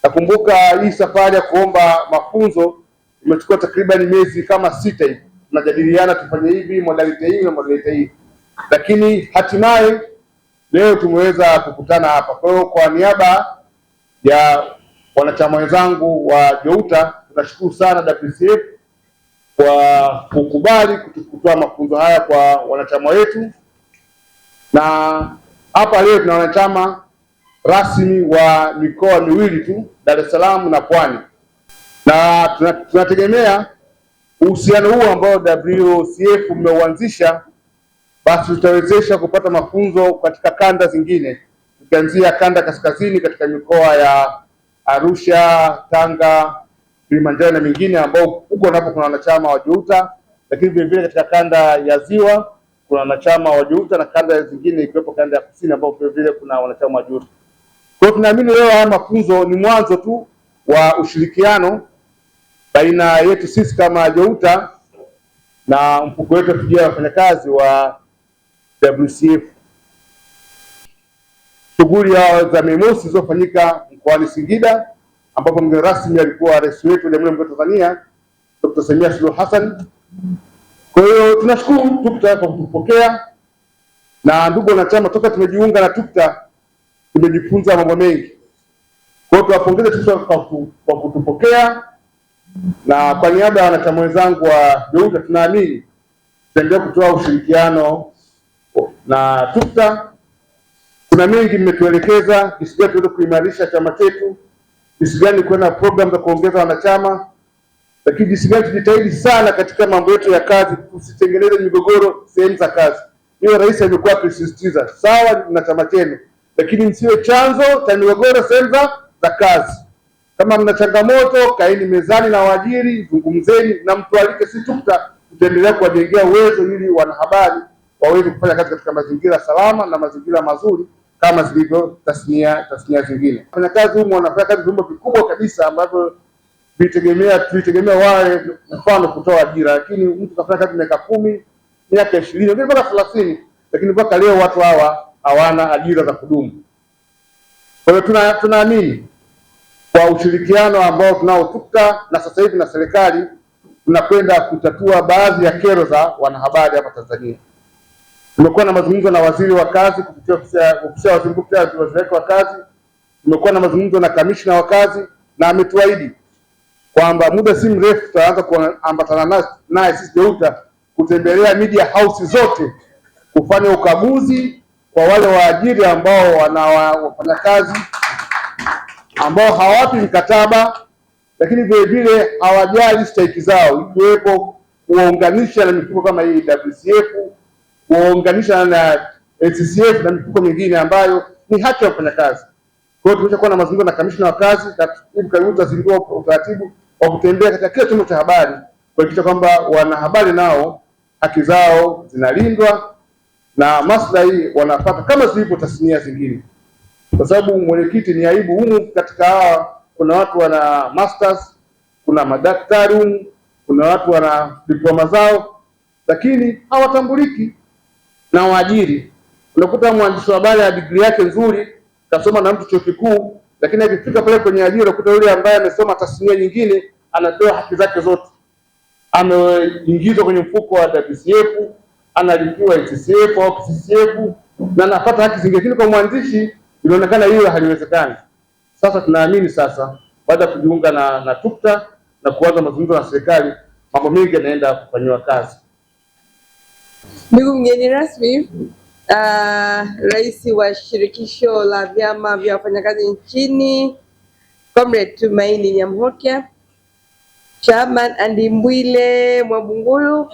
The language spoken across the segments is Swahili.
Nakumbuka hii safari ya kuomba mafunzo imechukua takriban miezi kama 6 hivi, tunajadiliana tufanye hivi, modality hii na modality hii, lakini hatimaye leo tumeweza kukutana hapa. Kwa hiyo kwa niaba ya wanachama wenzangu wa JOUTA tunashukuru sana WCF kwa kukubali kutoa mafunzo haya kwa wanachama wetu, na hapa leo tuna wanachama rasmi wa mikoa miwili tu, Dar es Salaam na Pwani, na tunategemea uhusiano huu ambao WCF mmeuanzisha basi tutawezesha kupata mafunzo katika kanda zingine, tukianzia kanda kaskazini katika mikoa ya Arusha, Tanga, Kilimanjaro na mingine ambao huko napo kuna wanachama wa JOUTA, lakini vile vile katika kanda ya Ziwa kuna wanachama wa JOUTA na kanda zingine ikiwepo kanda ya kusini ambao vile vile kuna wanachama wa JOUTA. Kwa hiyo tunaamini leo haya mafunzo ni mwanzo tu wa ushirikiano baina yetu sisi kama JOUTA na mfuko wetu wa fidia ya wafanyakazi wa WCF. Shughuli za Mei Mosi zilizofanyika mkoani Singida ambapo mgeni rasmi alikuwa rais wetu wa Jamhuri ya Muungano wa Tanzania Dr. Samia Suluhu Hassan. Kwa hiyo tunashukuru TUCTA kwa kutupokea, na ndugu wanachama, toka tumejiunga na TUCTA tumejifunza mambo mengi. Kwa hiyo tuwapongeze TUCTA kwa kutupokea, na kwa niaba ya wanachama wenzangu wa JOUTA tunaamini tutaendelea kutoa ushirikiano na TUCTA. Kuna mengi mmetuelekeza jinsi gani tuweze kuimarisha chama chetu, jinsi gani kwenda program za kuongeza wanachama, lakini jinsi gani tujitahidi sana katika mambo yetu ya kazi, tusitengeneze migogoro sehemu za kazi. Hiyo rais amekuwa akisisitiza, sawa na chama chenu, lakini msiwe chanzo cha migogoro sehemu za kazi. Kama mna changamoto, kaeni mezani na waajiri, zungumzeni na mtualike. Si TUCTA tutaendelea kuwajengea uwezo ili wanahabari waweze kufanya kazi katika mazingira salama na mazingira mazuri kama zilivyo tasnia zingine. Wafanyakazi humu wanafanya kazi vyombo vikubwa kabisa ambavyo tulitegemea wale mfano kutoa ajira, lakini mtu kafanya kazi miaka 10, miaka 20, wengine mpaka 30, lakini mpaka leo watu hawa hawana ajira za kudumu. Kwa hiyo tunaamini kwa ushirikiano ambao tunao TUCTA na sasa hivi na serikali tunakwenda kutatua baadhi ya kero za wanahabari hapa Tanzania. Tumekuwa na mazungumzo na waziri wa kazi kupitia ofisi ya waziri wa kazi. Tumekuwa na mazungumzo na kamishna wa kazi na ametuahidi kwamba muda si mrefu tutaanza kuambatana naye sisi JOUTA kutembelea media house zote kufanya ukaguzi kwa wale waajiri ambao wana wafanyakazi ambao hawapi mkataba, lakini vile vile hawajali stahiki zao, ikiwepo kuunganisha na mifuko kama hii WCF, kuunganisha na NCCF na mifuko mingine ambayo ni haki ya wafanyakazi. Kwa hiyo tumeshakuwa na mazungumzo na kamishna wa kazi, hivi karibuni tutazindua utaratibu wa kutembea katika kila chombo cha habari kuhakikisha kwamba wanahabari nao haki zao zinalindwa na maslahi wanapata kama zilivyo tasnia zingine. Kwa sababu mwenyekiti, ni aibu humu katika hawa kuna watu wana masters, kuna madaktari humu, kuna watu wana diploma zao, lakini hawatambuliki na waajiri. Unakuta mwandishi wa habari ana degree yake nzuri, kasoma na mtu chuo kikuu, lakini akifika pale kwenye ajira unakuta yule ambaye amesoma tasnia nyingine anapewa haki zake zote. Ameingizwa kwenye mfuko wa WCF, analipiwa NCCF au CCF na anapata haki zingine, lakini kwa mwandishi inaonekana hiyo haliwezekani. Sasa tunaamini sasa baada ya kujiunga na TUCTA na kuanza mazungumzo na serikali, mambo mengi yanaenda kufanywa kazi. Ndugu mgeni rasmi, Rais wa Shirikisho la Vyama vya Wafanyakazi nchini Comrade Tumaini Nyamhokia, Chairman Andimbwile Mwabungulu,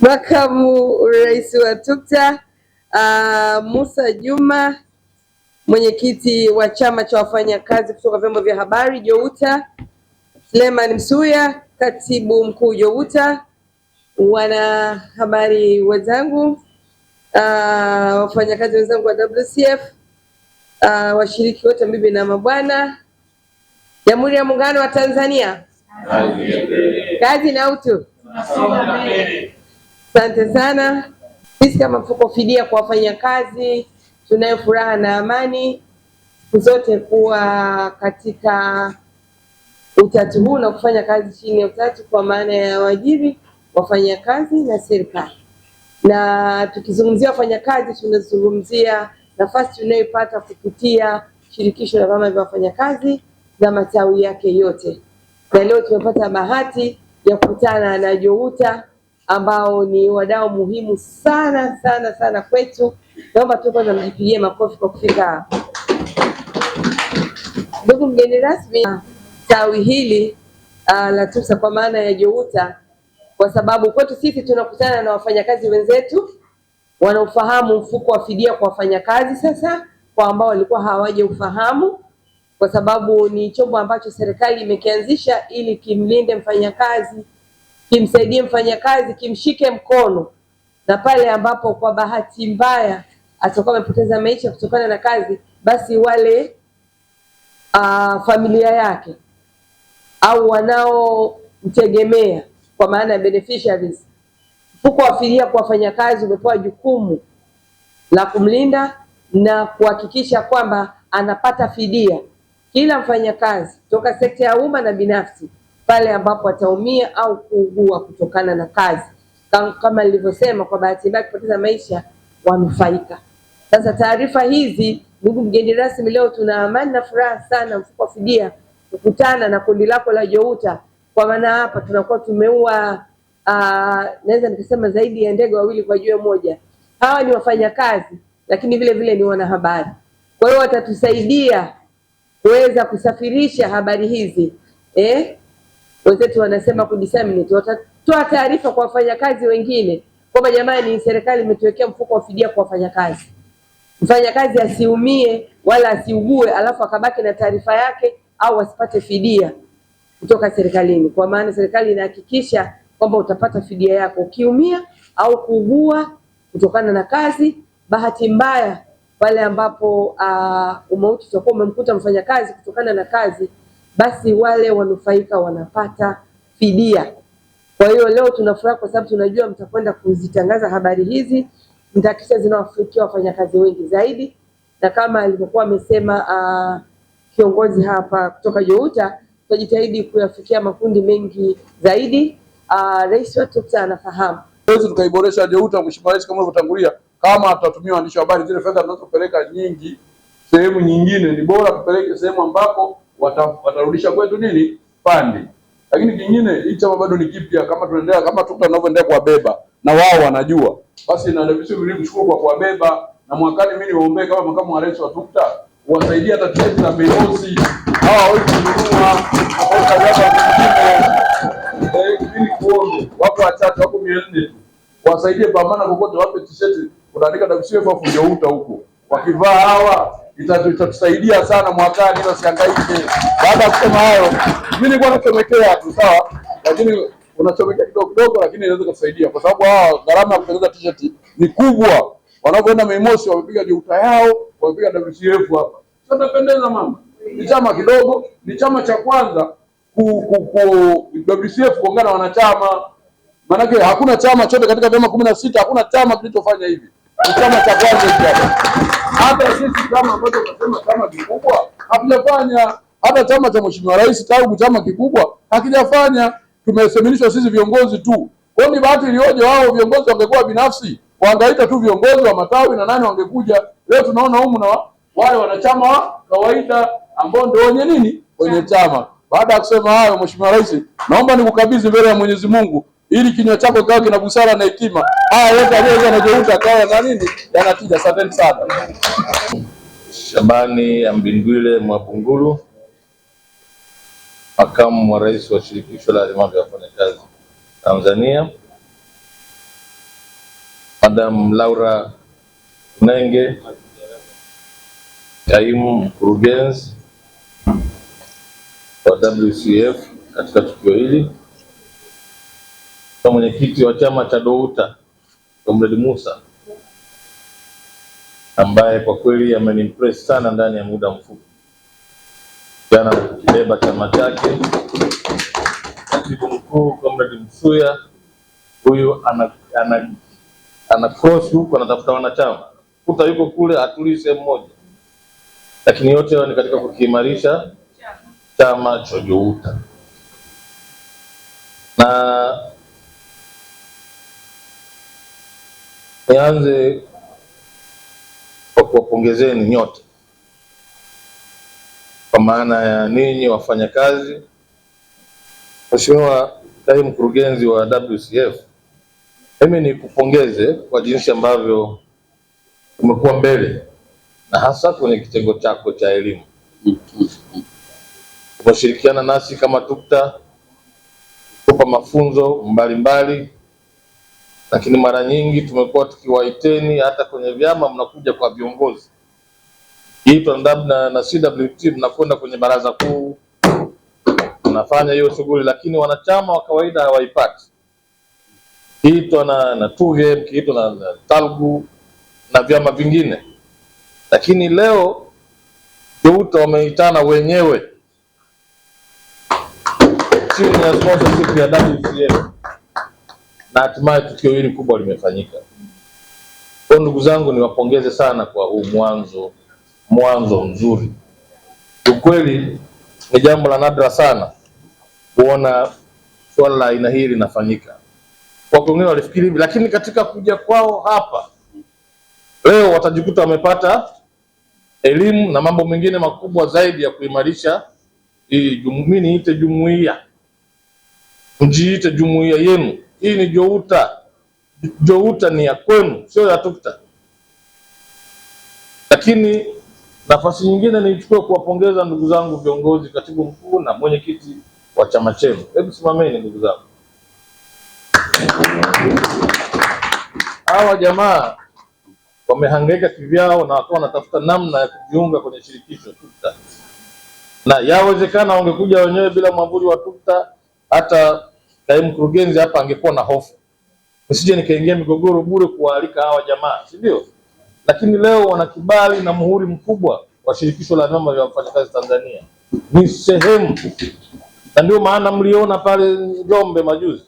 Makamu Rais wa TUCTA Musa Juma, Mwenyekiti wa Chama cha Wafanyakazi kutoka vyombo vya habari JOUTA Suleiman Msuya, Katibu Mkuu JOUTA, wanahabari wenzangu, wafanyakazi wenzangu wa WCF, washiriki wote, bibi na mabwana, Jamhuri ya Muungano wa Tanzania, kazi na utu. Asante sana. Sisi kama mfuko fidia kwa wafanyakazi tunayo furaha na amani zote kuwa katika utatu huu na kufanya kazi chini ya utatu kwa maana ya waajiri, wafanyakazi na serikali. Na tukizungumzia wafanyakazi, tunazungumzia nafasi tunayoipata kupitia shirikisho la vyama vya wafanyakazi na matawi yake yote, na leo tumepata bahati ya kukutana na JOUTA ambao ni wadau muhimu sana sana sana kwetu. Naomba tu kwanza mjipigie makofi kwa kufika hapa. Ndugu mgeni rasmi, tawi hili la TUCSA kwa maana ya JOUTA, kwa sababu kwetu sisi tunakutana na wafanyakazi wenzetu wanaofahamu mfuko wa fidia kwa wafanyakazi, sasa kwa ambao walikuwa hawaje ufahamu, kwa sababu ni chombo ambacho serikali imekianzisha ili kimlinde mfanyakazi, kimsaidie mfanyakazi, kimshike mkono, na pale ambapo kwa bahati mbaya atakuwa amepoteza maisha kutokana na kazi, basi wale familia yake au wanaomtegemea kwa maana ya beneficiaries, mfuko wa fidia kwa wafanyakazi umepewa jukumu la kumlinda na kuhakikisha kwamba anapata fidia kila mfanyakazi kutoka sekta ya umma na binafsi pale ambapo ataumia au kuugua kutokana na kazi. Kama nilivyosema, kwa bahati mbaya kupoteza maisha, wanufaika. Sasa taarifa hizi, ndugu mgeni rasmi, leo tuna amani na furaha sana mfuko wa fidia kukutana na kundi lako la JOUTA, kwa maana hapa tunakuwa tumeua naweza nikasema zaidi ya ndege wawili kwa jiwe moja. Hawa ni wafanyakazi lakini vile vile ni wanahabari, kwa hiyo watatusaidia kuweza kusafirisha habari hizi. Wenzetu wanasema kudisseminate, watatoa taarifa kwa wafanyakazi wengine kwamba jamani, serikali imetuwekea mfuko wa fidia kwa wafanyakazi. Mfanyakazi asiumie wala asiugue alafu akabaki na taarifa yake au asipate fidia kutoka serikalini, kwa maana serikali inahakikisha kwamba utapata fidia yako ukiumia au kuugua kutokana na kazi. Bahati mbaya pale ambapo umauti utakuwa umemkuta mfanyakazi kutokana na kazi, basi wale wanufaika wanapata fidia. Kwa hiyo leo tunafurahi kwa sababu tunajua mtakwenda kuzitangaza habari hizi, mtahakikisha zinawafikia wafanyakazi wengi zaidi, na kama alivyokuwa amesema kiongozi hapa kutoka JOUTA, tutajitahidi kuyafikia makundi mengi zaidi. Rais wa TUCSA anafahamu tuweze tukaiboresha JOUTA. Mheshimiwa Rais kama ulivyotangulia, kama tutatumia waandishi wa habari, zile fedha tunazopeleka nyingi sehemu nyingine, ni bora tupeleke sehemu ambapo watarudisha kwetu nini pande. Lakini kingine, hii chama bado ni kipya, kama tunaendelea kama TUCSA tunavyoendelea kuwabeba na wao wanajua, basi na vizuri kushukuru kwa kuwabeba, na mwakani mimi niwaombee kama makamu wa rais wa TUCSA uwasaidie hata tiketi za Beyonce hawa wao kununua kwa ili kuombe wako wachache, wako 400 wasaidie pambana kokote, wape t-shirt unaandika WCF afu JOUTA huko, wakivaa hawa itatusaidia sana mwakani, ili usihangaike. Baada ya kusema hayo, mimi nilikuwa nachomekea tu sawa, lakini unachomekea kidogo kidogo, lakini inaweza kusaidia kwa sababu hawa gharama ya kutengeneza t-shirt ni kubwa. Wanapoenda Mei Mosi wamepiga JOUTA yao, wamepiga WCF hapa. Sasa napendeza mama, ni chama kidogo, ni chama cha kwanza WCF kuungana wanachama. Maanake hakuna chama chote katika vyama 16, hakuna chama kilichofanya hivi. Ni chama cha kwanza hapa. Hata sisi chama ambacho tunasema chama kikubwa hatujafanya. Hata chama cha Mheshimiwa Rais tangu chama kikubwa hakijafanya. Tumeseminishwa sisi viongozi tu. Kwa ni bahati iliyoje wao viongozi wangekuwa binafsi, wangaita tu viongozi wa matawi na nani wangekuja. Leo tunaona humu na wale wanachama wa kawaida ambao ndio wenye nini? Wenye chama. Baada ya kusema hayo, Mheshimiwa Rais, naomba nikukabidhi mbele ya Mwenyezi Mungu ili kinywa chako kawe kina busara na hekima. Haya yote aliyoanza na JOUTA kawa na nini? Yanatija. Asante sana. Shabani Ambindwile Mwapungulu, makamu wa rais wa shirikisho la vyama vya wafanyakazi Tanzania. Madam Laura Nenge, kaimu mkurugenzi wa WCF katika tukio hili. Kwa mwenyekiti wa chama cha JOUTA Comrade Musa, ambaye kwa kweli amenimpress sana ndani ya muda mfupi jana kukibeba chama chake. Katibu mkuu Comrade Msuya, huyu ana cross huko anatafuta wanachama, kuta yuko kule atulii sehemu moja. lakini yote hayo ni katika kukiimarisha chama cha JOUTA. Na nianze kwa kuwapongezeni nyote kwa maana ya ninyi wafanyakazi. Mheshimiwa Kaimu Mkurugenzi wa WCF, mimi nikupongeze kwa jinsi ambavyo umekuwa mbele na hasa kwenye kitengo chako cha elimu. Umeshirikiana nasi kama TUCTA kupa mafunzo mbalimbali, lakini mara nyingi tumekuwa tukiwaiteni hata kwenye vyama, mnakuja kwa viongozi kiitwa na CWT, mnakwenda kwenye baraza kuu, mnafanya hiyo shughuli, lakini wanachama wa kawaida hawaipati. Kiitwa na TUGHE, kiitwa na TALGU na vyama vingine, lakini leo JOUTA wameitana wenyewe chini ya sponsorship ya WCF na hatimaye tukio hili kubwa limefanyika. Kwa ndugu zangu, niwapongeze sana kwa huu mwanzo mzuri. Ukweli ni jambo la nadra sana kuona swala la aina hii linafanyika. Kwa wengine walifikiri hivi, lakini katika kuja kwao hapa leo watajikuta wamepata elimu na mambo mengine makubwa zaidi ya kuimarisha hii niite jumuiya. Mjiite jumuiya yenu. Hii ni JOUTA. JOUTA ni ya kwenu, sio ya TUCTA. Lakini nafasi nyingine nichukue kuwapongeza ndugu zangu viongozi, katibu mkuu na mwenyekiti wa chama chenu. Hebu simameni ndugu zangu. Hawa jamaa wamehangaika kivyao na wakawa wanatafuta namna ya kujiunga kwenye shirikisho TUCTA, na yawezekana wangekuja wenyewe bila mwavuli wa TUCTA, hata kaimu mkurugenzi hapa angekuwa na hofu, nisije nikaingia migogoro bure kuwaalika hawa jamaa, si ndio? Lakini leo wana kibali na muhuri mkubwa wa shirikisho la vyama vya wafanyakazi Tanzania, ni sehemu, na ndio maana mliona pale Njombe majuzi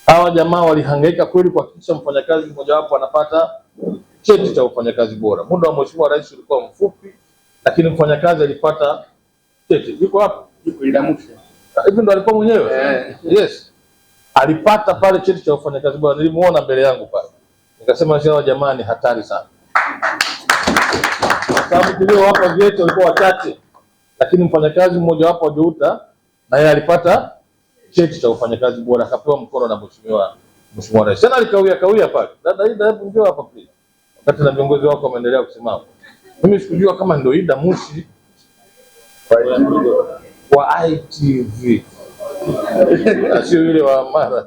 hawa jamaa walihangaika kweli kuhakikisha mfanyakazi mmoja wapo anapata cheti cha ufanyakazi bora. Muda wa Mheshimiwa Rais ulikuwa mfupi, lakini mfanyakazi alipata cheti. Yuko hapa? Yuko Idamusha. Hivi ndo alikuwa mwenyewe? Yes. Alipata pale cheti cha ufanyakazi bora. Nilimuona mbele yangu pale. Nikasema hawa jamaa ni hatari sana. Sababu tulio hapa vyeti walikuwa wachache, lakini mfanyakazi mmoja wapo wa JOUTA na yeye alipata cheti cha ufanyakazi bora, akapewa mkono na Mheshimiwa Rais. Sana alikawia pale. Dada Ida, hebu njoo hapa please. Wakati na viongozi wako wameendelea kusimama. Mimi sikujua kama ndio Ida Mushi wa ITV. Sio yule wa Mara.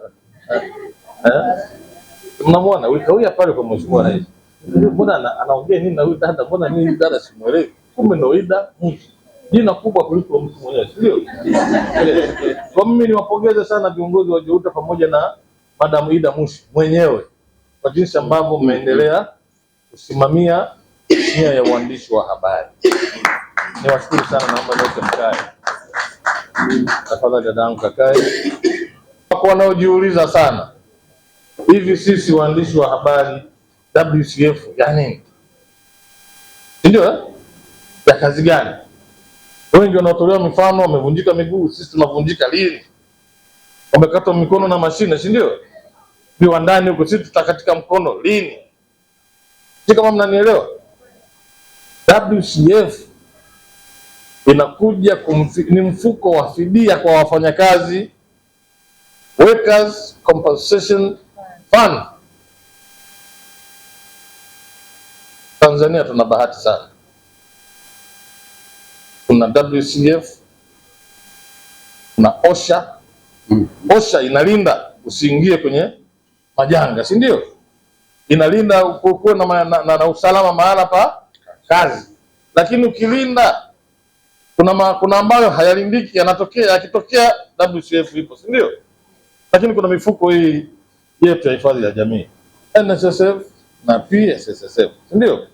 Mnamwona ulikawia pale kwa Mheshimiwa Rais. Mbona anaongea nini na huyu dada? Mbona mimi dada simuelewi? Kumbe ndio Ida Mushi. Jina kubwa kuliko mtu mwenyewe, sio? Kwa mimi niwapongeze sana viongozi wa JOUTA pamoja na Madam Ida Mushi mwenyewe kwa jinsi ambavyo mmeendelea kusimamia nia ya uandishi wa habari. Niwashukuru sana, naomba nyote mkae. Tafadhali dadangu kakae. Kwa wanaojiuliza sana, hivi sisi waandishi wa habari WCF ya nini? Ndio ya kazi gani? Wengi wanaotolewa mifano wamevunjika miguu, sisi tunavunjika lini? Wamekatwa mikono na mashine, si ndio? Viwandani huko sisi tutakatika mkono lini? Si kama mnanielewa? WCF inakuja ni mfuko wa fidia kwa wafanyakazi, Workers Compensation Fund. Tanzania tuna bahati sana. Kuna WCF, kuna OSHA. OSHA inalinda usiingie kwenye majanga, si ndio? Inalinda kuwe na usalama mahala pa kazi. Lakini ukilinda kuna ambayo hayalindiki, yanatokea, yakitokea WCF ipo, si ndio? Lakini kuna mifuko hii yetu ya hifadhi ya jamii, NSSF na PSSSF, si ndio?